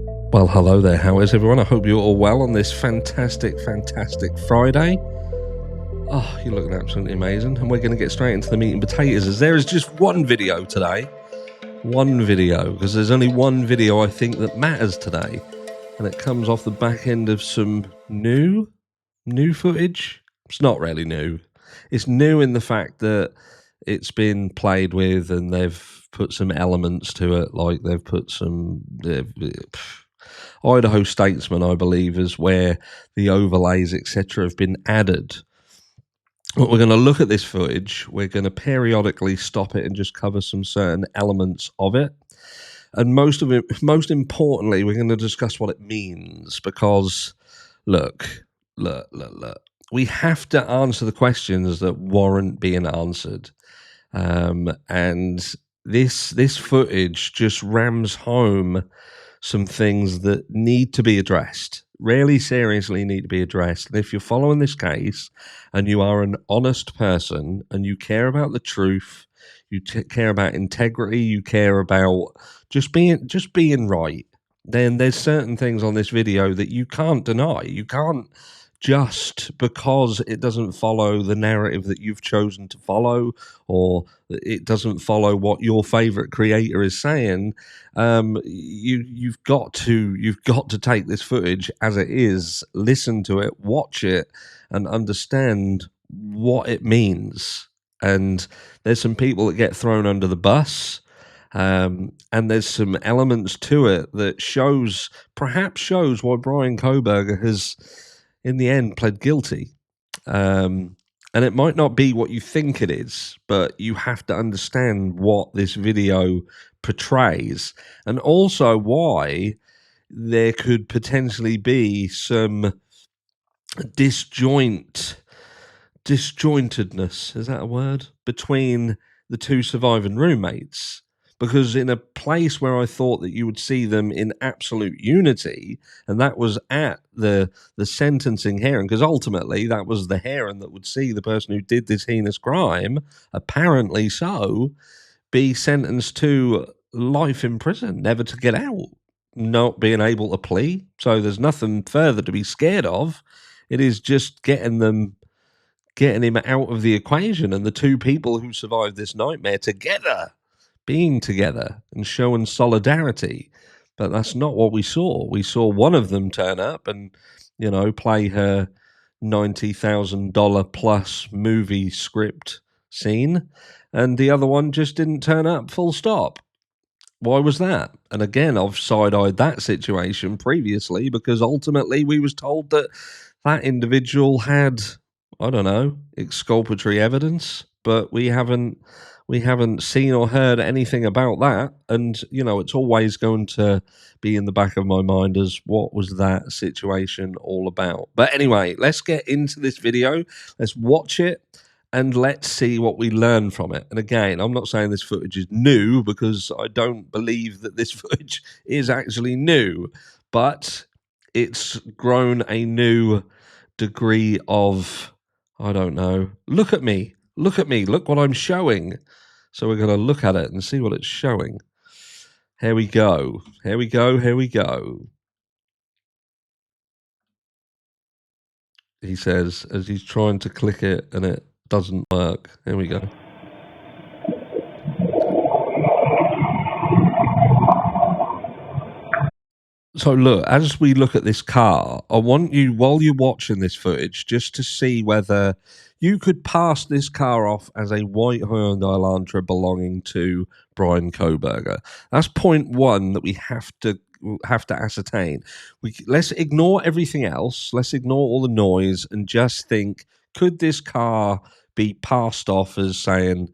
Well, hello there. How is everyone? I hope you're all well on this fantastic Friday. Oh, you're looking absolutely amazing. And we're going to get straight into the meat and potatoes, as there is just one video today. One video, because there's only one video I think that matters today. And it comes off the back end of some new footage. It's not really new. It's new in the fact that it's been played with and they've put some elements to it, like they've put some... Idaho Statesman, I believe, is where the overlays, etc., have been added. But we're going to look at this footage. We're going to periodically stop it and just cover some certain elements of it. And most importantly, we're going to discuss what it means, because look. We have to answer the questions that warrant being answered. And this footage just rams home some things that need to be addressed, really seriously need to be addressed. And if you're following this case and you are an honest person and you care about the truth, you care about integrity, you care about just being right, then there's certain things on this video that you can't deny. You can't, just because it doesn't follow the narrative that you've chosen to follow, or it doesn't follow what your favorite creator is saying, you've got to take this footage as it is, listen to it, watch it, and understand what it means. And there's some people that get thrown under the bus. And there's some elements to it that perhaps shows why Brian Kohberger has, in the end, pled guilty. And it might not be what you think it is, but you have to understand what this video portrays, and also why there could potentially be some disjointedness, is that a word, between the two surviving roommates. Because in a place where I thought that you would see them in absolute unity, and that was at the sentencing hearing, because ultimately that was the hearing that would see the person who did this heinous crime, apparently so, be sentenced to life in prison, never to get out, not being able to plea. So there's nothing further to be scared of. It is just getting him out of the equation, and the two people who survived this nightmare together, being together and showing solidarity. But that's not what we saw. We saw one of them turn up and, play her $90,000 plus movie script scene, and the other one just didn't turn up, full stop. Why was that? And again, I've side-eyed that situation previously, because ultimately we was told that individual had, I don't know, exculpatory evidence, but we haven't seen or heard anything about that. And, it's always going to be in the back of my mind as what was that situation all about. But anyway, let's get into this video. Let's watch it and let's see what we learn from it. And again, I'm not saying this footage is new, because I don't believe that this footage is actually new, but it's grown a new degree of, I don't know. Look at me. Look what I'm showing. So we're going to look at it and see what it's showing. Here we go. He says, as he's trying to click it and it doesn't work. Here we go. So look, as we look at this car, I want you, while you're watching this footage, just to see whether you could pass this car off as a white Hyundai Elantra belonging to Brian Kohberger. That's point one that we have to ascertain. Let's ignore everything else. Let's ignore all the noise and just think, could this car be passed off as saying,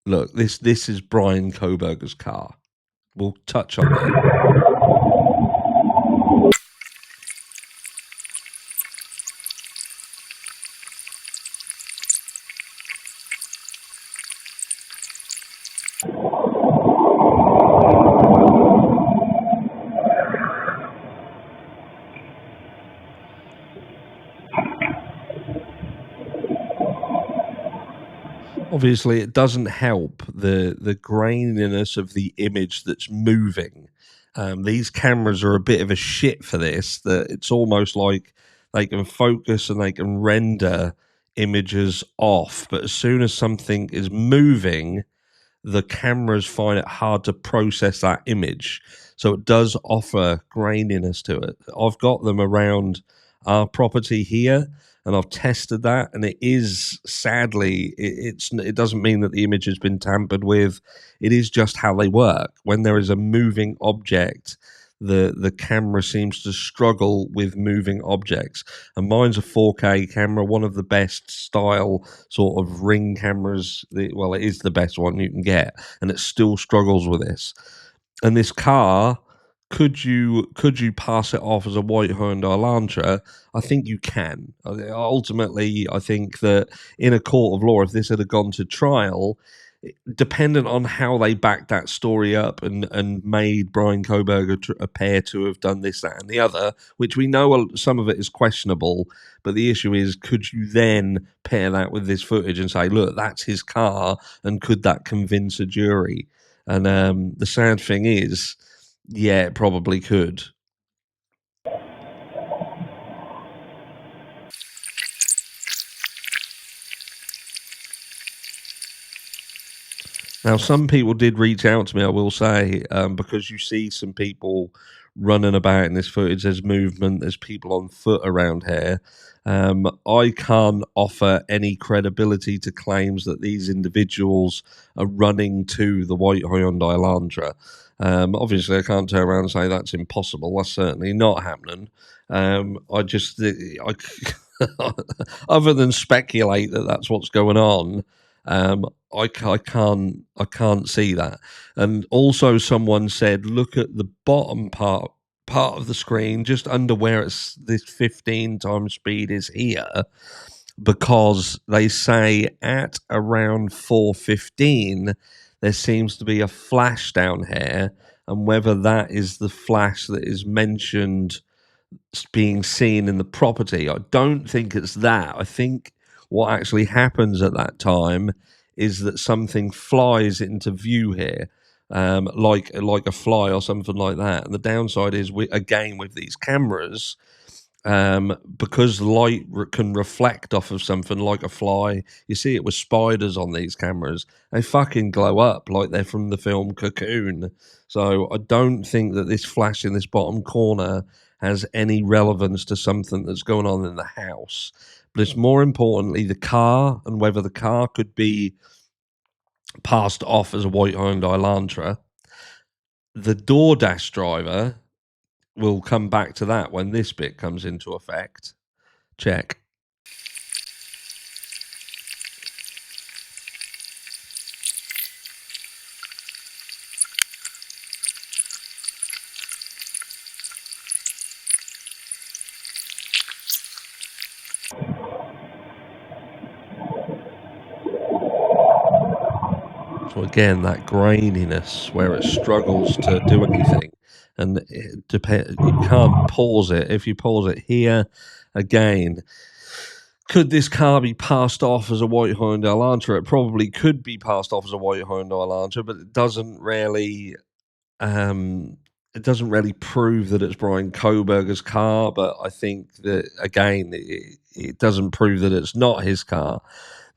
look, this is Brian Kohberger's car? We'll touch on that. Obviously, it doesn't help the graininess of the image that's moving. These cameras are a bit of a shit for this, that it's almost like they can focus and they can render images off, but as soon as something is moving, the cameras find it hard to process that image. So it does offer graininess to it. I've got them around our property here, and I've tested that, and it is sadly, it doesn't mean that the image has been tampered with. It is just how they work. When there is a moving object, the camera seems to struggle with moving objects. And mine's a 4K camera, one of the best style sort of ring cameras. Well, it is the best one you can get, and it still struggles with this. And this car, could you pass it off as a white Hyundai Elantra? I think you can. Ultimately, I think that in a court of law, if this had gone to trial, dependent on how they backed that story up and made Brian Koberger appear to have done this, that, and the other, which we know some of it is questionable. But the issue is, could you then pair that with this footage and say, look, that's his car, and could that convince a jury? And the sad thing is, yeah, it probably could. Now, some people did reach out to me, I will say, because you see some people running about in this footage. There's movement, there's people on foot around here. I can't offer any credibility to claims that these individuals are running to the white Hyundai Elantra. Obviously, I can't turn around and say that's impossible. That's certainly not happening. I just, other than speculate that that's what's going on, I can't see that. And also, someone said, look at the bottom part of the screen, just under where it's this 15 times speed is here, because they say at around 415 there seems to be a flash down here, and whether that is the flash that is mentioned being seen in the property. I don't think it's that. I think what actually happens at that time is that something flies into view here, like a fly or something like that. And the downside is, again, with these cameras, because light can reflect off of something like a fly. You see it with spiders on these cameras; they fucking glow up like they're from the film Cocoon. So I don't think that this flash in this bottom corner has any relevance to something that's going on in the house. But it's more importantly the car, and whether the car could be passed off as a white Hyundai Elantra. The DoorDash driver, we'll come back to that when this bit comes into effect. Check. So again, that graininess where it struggles to do anything, and you can't pause it. If you pause it here, again, could this car be passed off as a white Hyundai Elantra? It probably could be passed off as a white Hyundai Elantra, but um, it doesn't really prove that it's Brian Koberger's car. But I think that again, it doesn't prove that it's not his car.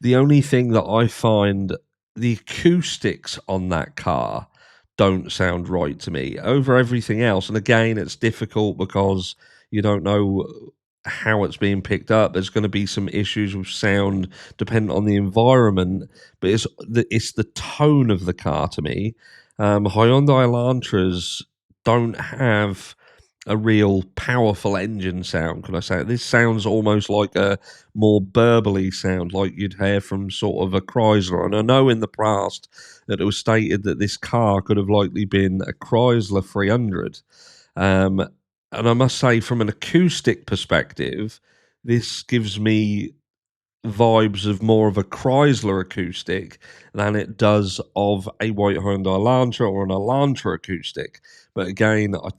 The only thing that I find, the acoustics on that car don't sound right to me over everything else. And again, it's difficult because you don't know how it's being picked up. There's going to be some issues with sound depending on the environment, but it's the tone of the car to me. Hyundai Elantras don't have a real powerful engine sound. Can I say it? This sounds almost like a more burbly sound, like you'd hear from sort of a Chrysler. And I know in the past that it was stated that this car could have likely been a Chrysler 300. Um, and I must say, from an acoustic perspective, this gives me vibes of more of a Chrysler acoustic than it does of a white Hyundai Elantra or an Elantra acoustic. But again, I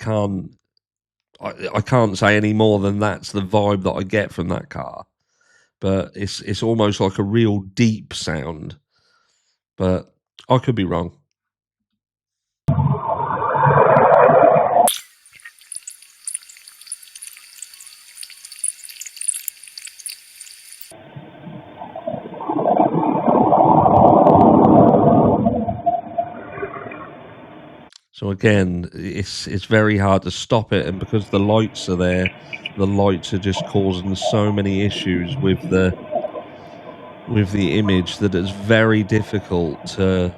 can't say any more than that's the vibe that I get from that car. But it's almost like a real deep sound. But I could be wrong. So again, it's very hard to stop it, and because the lights are there, the lights are just causing so many issues with the image that it's very difficult to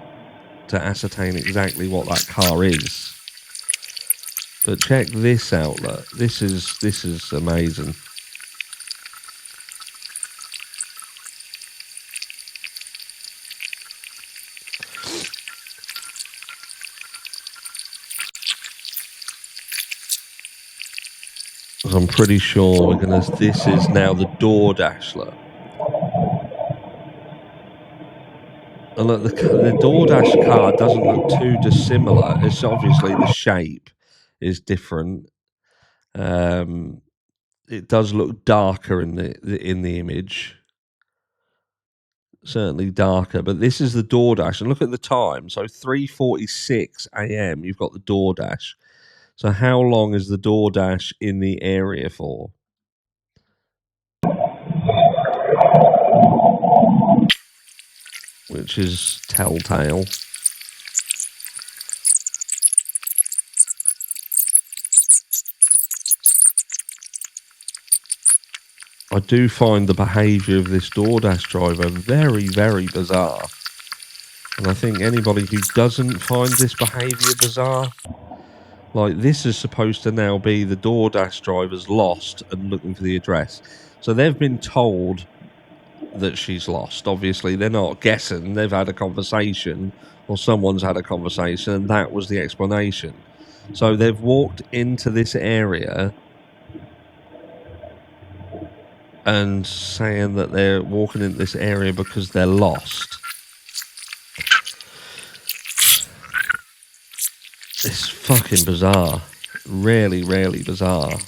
ascertain exactly what that car is. But check this out, look. This is amazing. I'm pretty sure we're gonna. This is now the DoorDash, look. And look, the DoorDash car doesn't look too dissimilar. It's obviously the shape is different. It does look darker in the image, certainly darker. But this is the DoorDash, and look at the time. So 3:46 a.m. You've got the DoorDash. So how long is the DoorDash in the area for? Which is telltale. I do find the behaviour of this DoorDash driver very, very bizarre. And I think anybody who doesn't find this behaviour bizarre, like, this is supposed to now be the DoorDash driver's lost and looking for the address. So they've been told that she's lost. Obviously, they're not guessing. They've had a conversation, or someone's had a conversation, and that was the explanation. So they've walked into this area and saying that they're walking into this area because they're lost. It's fucking bizarre. Really, really bizarre.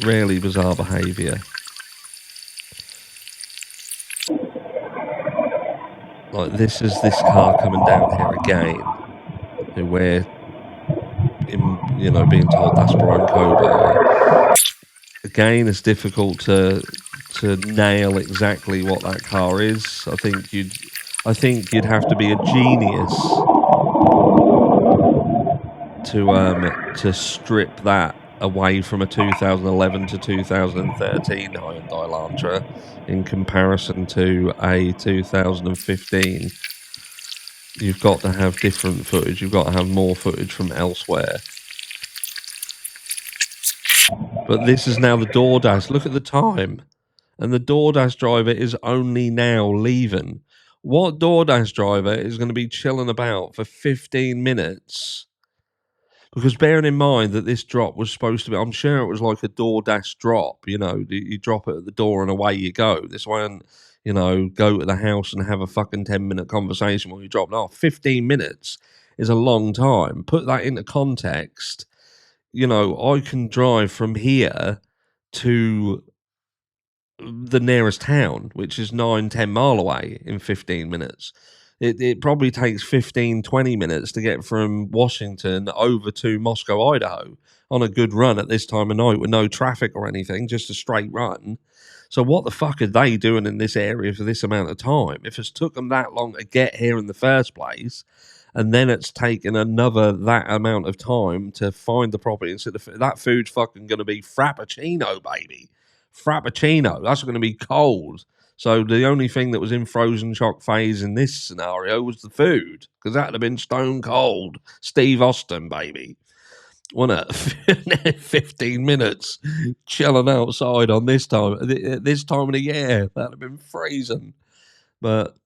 Really bizarre behaviour. Like, this is this car coming down here again, who we're, being told that's Brian Coburn. Again, it's difficult to nail exactly what that car is. I think you'd have to be a genius to strip that away from a 2011 to 2013 Hyundai Elantra in comparison to a 2015. You've got to have different footage. You've got to have more footage from elsewhere. But this is now the DoorDash. Look at the time. And the DoorDash driver is only now leaving. What DoorDash driver is going to be chilling about for 15 minutes? Because bearing in mind that this drop was supposed to be, I'm sure it was like a DoorDash drop, you drop it at the door and away you go. This won't, go to the house and have a fucking 10-minute conversation while you drop it off. 15 minutes is a long time. Put that into context. I can drive from here to the nearest town, which is 9-10 mile away, in 15 minutes. It probably takes 15-20 minutes to get from Washington over to Moscow, Idaho, on a good run at this time of night with no traffic or anything, just a straight run. So what the fuck are they doing in this area for this amount of time? If it's took them that long to get here in the first place, and then it's taken another that amount of time to find the property, and so that food's fucking going to be Frappuccino, baby. Frappuccino. That's going to be cold. So the only thing that was in frozen shock phase in this scenario was the food, because that'd have been stone cold. Steve Austin, baby. Wasn't it? 15 minutes chilling outside on this time of the year. That'd have been freezing. But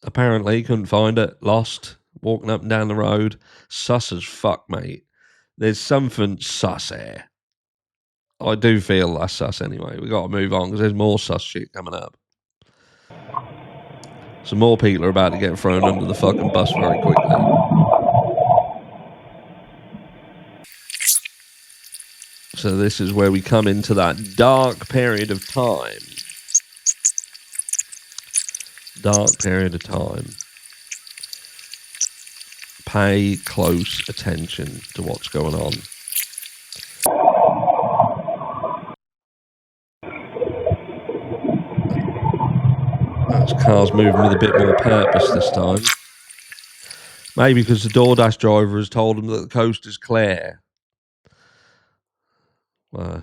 apparently couldn't find it. Lost. Walking up and down the road. Sus as fuck, mate. There's something sus here. I do feel that's sus anyway. We got to move on because there's more sus shit coming up. Some more people are about to get thrown under the fucking bus very quickly. So this is where we come into that dark period of time. Dark period of time. Pay close attention to what's going on. That's cars moving with a bit more purpose this time. Maybe because the DoorDash driver has told him that the coast is clear.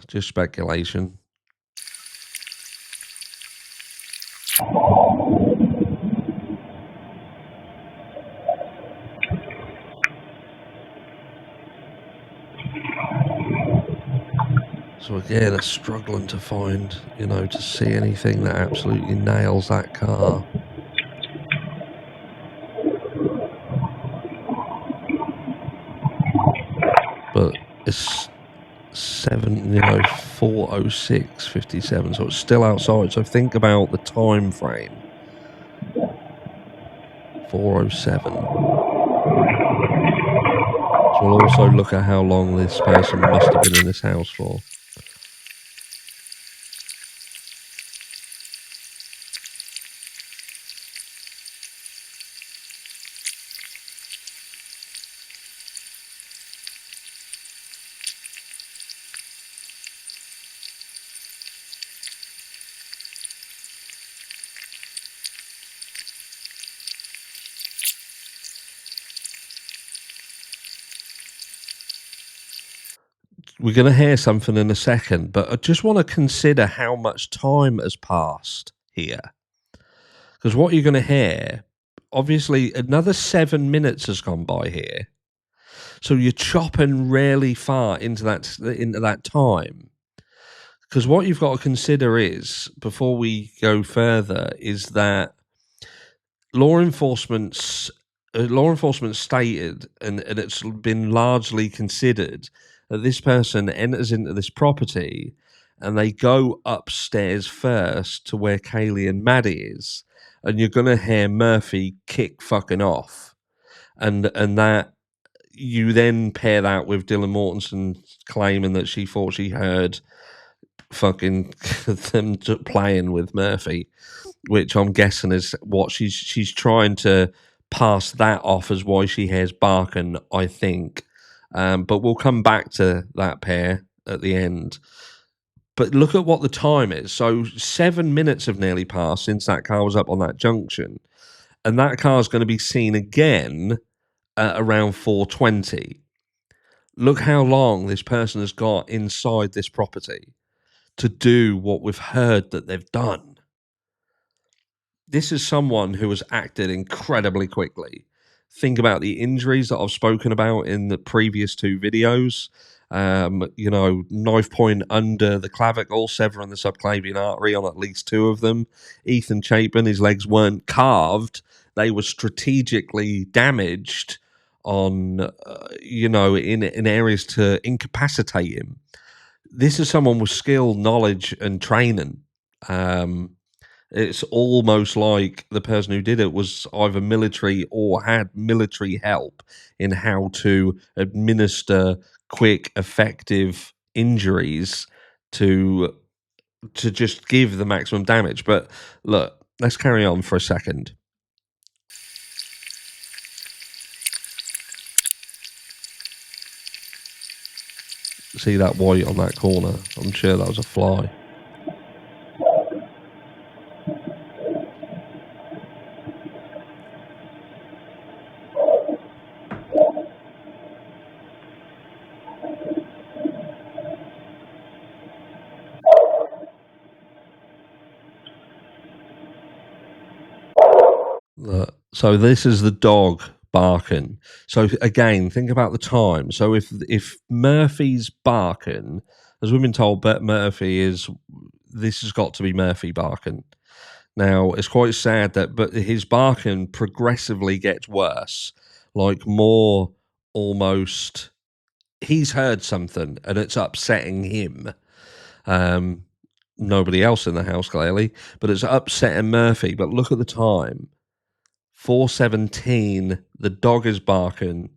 Just speculation. So again, I'm struggling to find, to see anything that absolutely nails that car. But it's 4:06:57, so it's still outside. So think about the time frame. 4:07. So we'll also look at how long this person must have been in this house for. We're going to hear something in a second, but I just want to consider how much time has passed here. Because what you're going to hear, obviously, another 7 minutes has gone by here. So you're chopping really far into that time. Because what you've got to consider is, before we go further, is that law enforcement stated, and it's been largely considered, that this person enters into this property and they go upstairs first to where Kaylee and Maddy is, and you're gonna hear Murphy kick fucking off, and that you then pair that with Dylan Mortensen claiming that she thought she heard fucking them playing with Murphy, which I'm guessing is what she's trying to pass that off as why she hears barking, I think. But we'll come back to that pair at the end. But look at what the time is. So 7 minutes have nearly passed since that car was up on that junction. And that car is going to be seen again at around 4:20. Look how long this person has got inside this property to do what we've heard that they've done. This is someone who has acted incredibly quickly. Think about the injuries that I've spoken about in the previous two videos. Knife point under the clavicle, severing the subclavian artery on at least two of them. Ethan Chapin, his legs weren't carved, they were strategically damaged on, in areas to incapacitate him. This is someone with skill, knowledge, and training. It's almost like the person who did it was either military or had military help in how to administer quick, effective injuries to just give the maximum damage. But look, let's carry on for a second. See that white on that corner? I'm sure that was a fly. Look, so this is the dog barking. So again, think about the time. So if Murphy's barking, as we've been told, Murphy is, this has got to be Murphy barking. Now it's quite sad but his barking progressively gets worse, like more almost. He's heard something and it's upsetting him. Nobody else in the house clearly, but it's upsetting Murphy. But look at the time. 4:17, the dog is barking.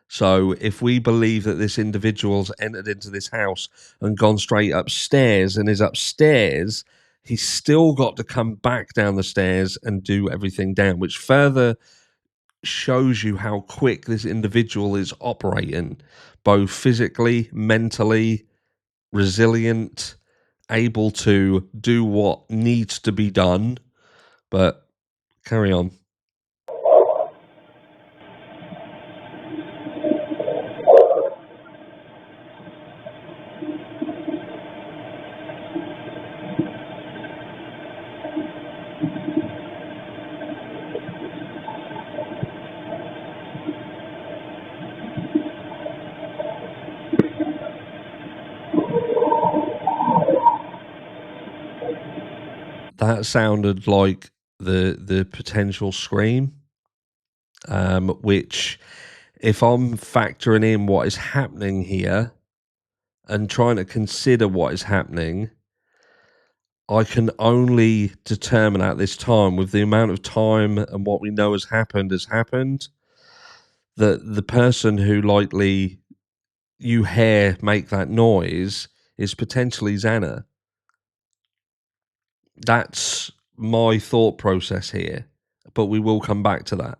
So if we believe that this individual's entered into this house and gone straight upstairs and is upstairs, he's still got to come back down the stairs and do everything down, which further shows you how quick this individual is operating, both physically, mentally, resilient, able to do what needs to be done. But carry on. That sounded like the potential scream, which, if I'm factoring in what is happening here and trying to consider what is happening, I can only determine at this time, with the amount of time and what we know has happened, that the person who likely you hear make that noise is potentially Xana. That's my thought process here, but we will come back to that.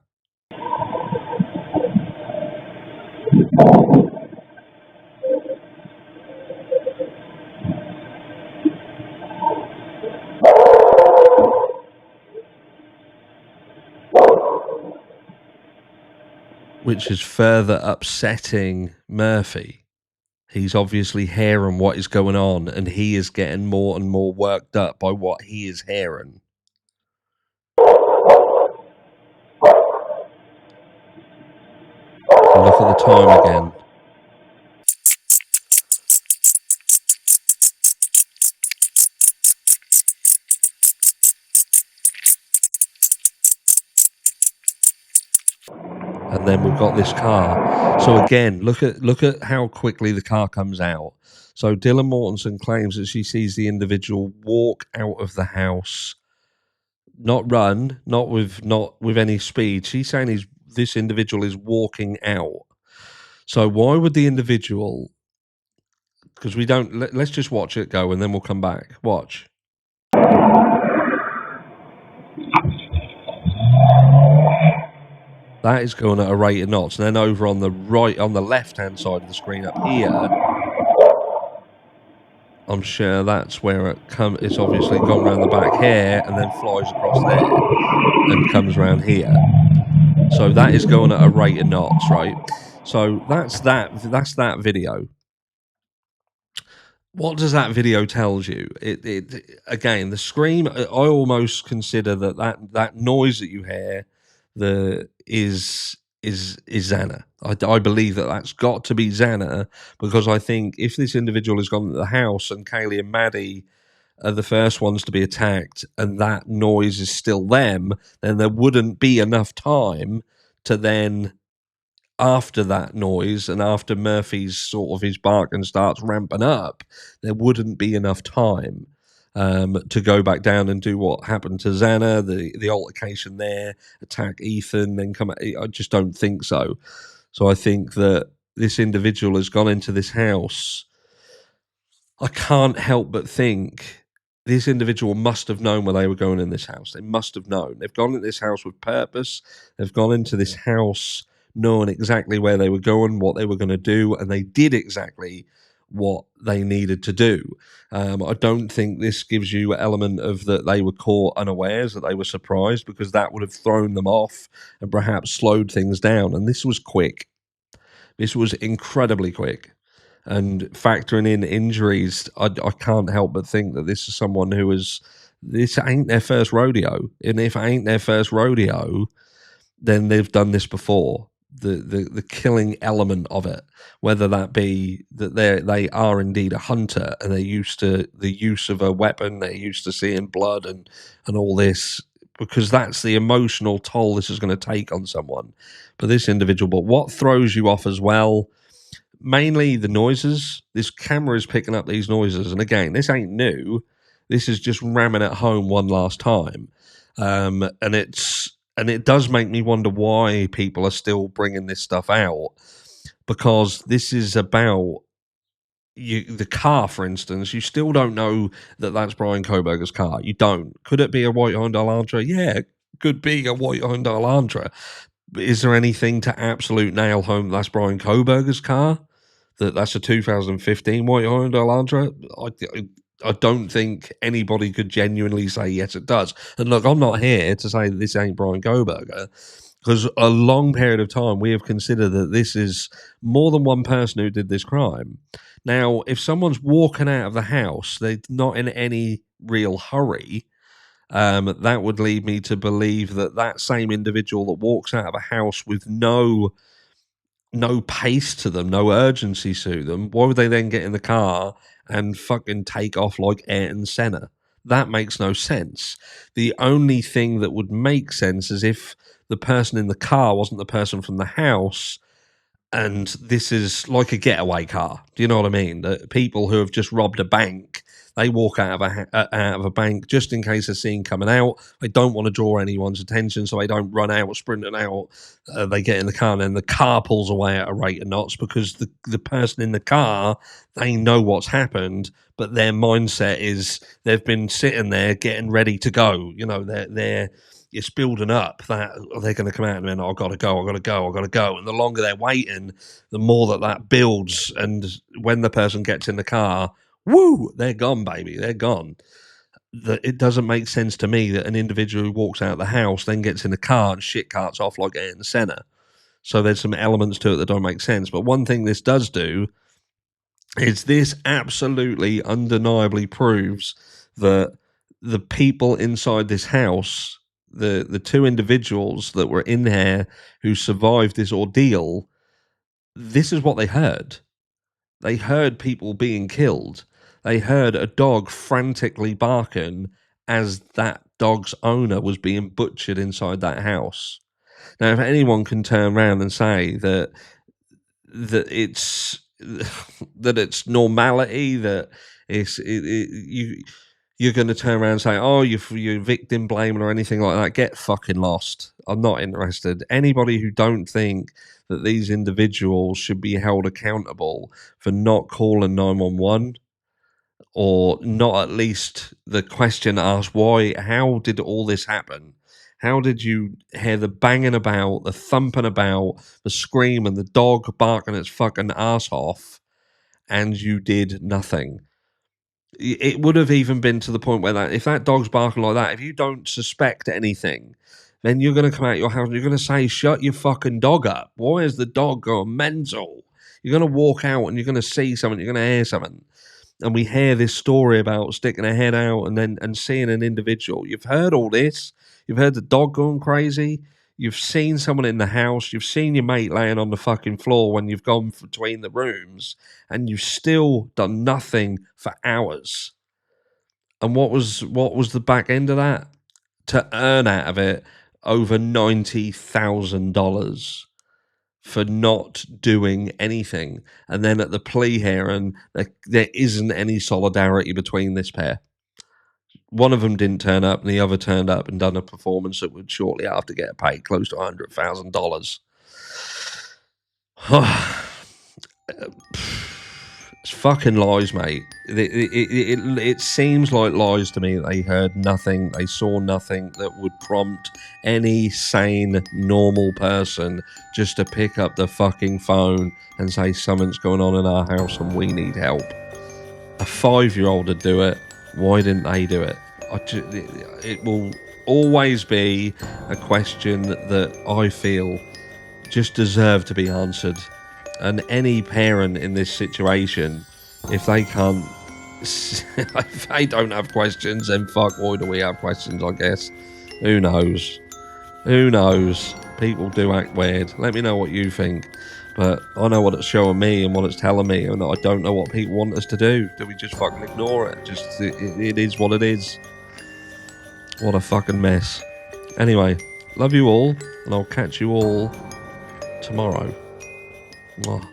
Which is further upsetting Murphy. He's obviously hearing what is going on, and he is getting more and more worked up by what he is hearing. Look at the time again. And then we've got this car. So again, look at how quickly the car comes out. So Dylan Mortensen claims that she sees the individual walk out of the house, not run, not with any speed. She's saying this individual is walking out. So why would the individual? Because we don't. Let's just watch it go, and then we'll come back. Watch. That is going at a rate of knots. And then over on the right, on the left-hand side of the screen up here, I'm sure that's where it's obviously gone around the back here and then flies across there and comes around here. So that is going at a rate of knots, right? So that's that video. What does that video tells you? It again, the scream. I almost consider that noise that you hear, is Xana. I believe that's got to be Xana, because I think if this individual has gone to the house and Kaylee and Maddy are the first ones to be attacked, and that noise is still them, then there wouldn't be enough time to then, after that noise and after Murphy's sort of his barking starts ramping up, there wouldn't be enough time to go back down and do what happened to Xana, the altercation there, attack Ethan, then come. I just don't think so. So I think that this individual has gone into this house. I can't help but think this individual must have known where they were going in this house. They must have known. They've gone into this house with purpose. They've gone into this house knowing exactly where they were going, what they were going to do, and they did exactly what they needed to do. I don't think this gives you an element of that they were caught unawares, that they were surprised, because that would have thrown them off and perhaps slowed things down. And this was quick. This was incredibly quick. And factoring in injuries, I can't help but think that this is someone who is, this ain't their first rodeo. And if it ain't their first rodeo, then they've done this before. The killing element of it, whether that be that they are indeed a hunter and they're used to the use of a weapon, they're used to seeing blood and all this, because that's the emotional toll this is going to take on someone. But this individual, but what throws you off as well, mainly the noises. This camera is picking up these noises, and again, this ain't new. This is just ramming it home one last time, and it does make me wonder why people are still bringing this stuff out, because this is about the car, for instance. You still don't know that that's Brian Koberger's car. You don't. Could it be a white Hyundai Elantra? Yeah, it could be a white Hyundai Elantra. Is there anything to absolute nail home that's Brian Koberger's car? That's a 2015 white Hyundai Elantra? I don't think anybody could genuinely say yes, it does. And look, I'm not here to say that this ain't Brian Koberger, because a long period of time we have considered that this is more than one person who did this crime. Now, if someone's walking out of the house, they're not in any real hurry. That would lead me to believe that same individual that walks out of a house with no pace to them, no urgency to them, why would they then get in the car and fucking take off like Ayrton Senna? That makes no sense. The only thing that would make sense is if the person in the car wasn't the person from the house, and this is like a getaway car. Do you know what I mean? People who have just robbed a bank, they walk out of a bank just in case they're seen coming out. They don't want to draw anyone's attention, so they don't run out, sprinting out. They get in the car, and then the car pulls away at a rate of knots because the person in the car, they know what's happened, but their mindset is they've been sitting there getting ready to go. You know, they're it's building up that they're going to come out and then I've got to go. And the longer they're waiting, the more that builds. And when the person gets in the car, woo, they're gone, baby. They're gone. It doesn't make sense to me that an individual who walks out of the house then gets in the car and shit carts off like Ayrton Senna. So there's some elements to it that don't make sense. But one thing this does do is this absolutely undeniably proves that the people inside this house, the two individuals that were in there who survived this ordeal, this is what they heard. They heard people being killed. They heard a dog frantically barking as that dog's owner was being butchered inside that house. Now, if anyone can turn around and say that it's that it's normality, that you're going to turn around and say, oh, you're victim blaming or anything like that, get fucking lost. I'm not interested. Anybody who don't think that these individuals should be held accountable for not calling 911 or not at least the question asked, how did all this happen? How did you hear the banging about, the thumping about, the scream and the dog barking its fucking ass off, and you did nothing? It would have even been to the point where that if that dog's barking like that, if you don't suspect anything, then you're going to come out your house and you're going to say, shut your fucking dog up. Why is the dog going mental? You're going to walk out and you're going to see something, you're going to hear something. And we hear this story about sticking a head out and seeing an individual. You've heard all this. You've heard the dog going crazy. You've seen someone in the house. You've seen your mate laying on the fucking floor when you've gone between the rooms, and you've still done nothing for hours. And what was the back end of that? To earn out of it over $90,000 for not doing anything. And then at the plea hearing, there isn't any solidarity between this pair. One of them didn't turn up, and the other turned up and done a performance that would shortly after get paid close to $100,000. It's fucking lies, mate. It seems like lies to me. They heard nothing. They saw nothing that would prompt any sane, normal person just to pick up the fucking phone and say something's going on in our house and we need help. A 5-year-old would do it. Why didn't they do it? It will always be a question that I feel just deserve to be answered. And any parent in this situation, if they can't, if they don't have questions, then fuck, why do we have questions, I guess? Who knows? Who knows? People do act weird. Let me know what you think. But I know what it's showing me and what it's telling me, and I don't know what people want us to do. Do we just fucking ignore it? It is what it is. What a fucking mess. Anyway, love you all, and I'll catch you all tomorrow. Mwah.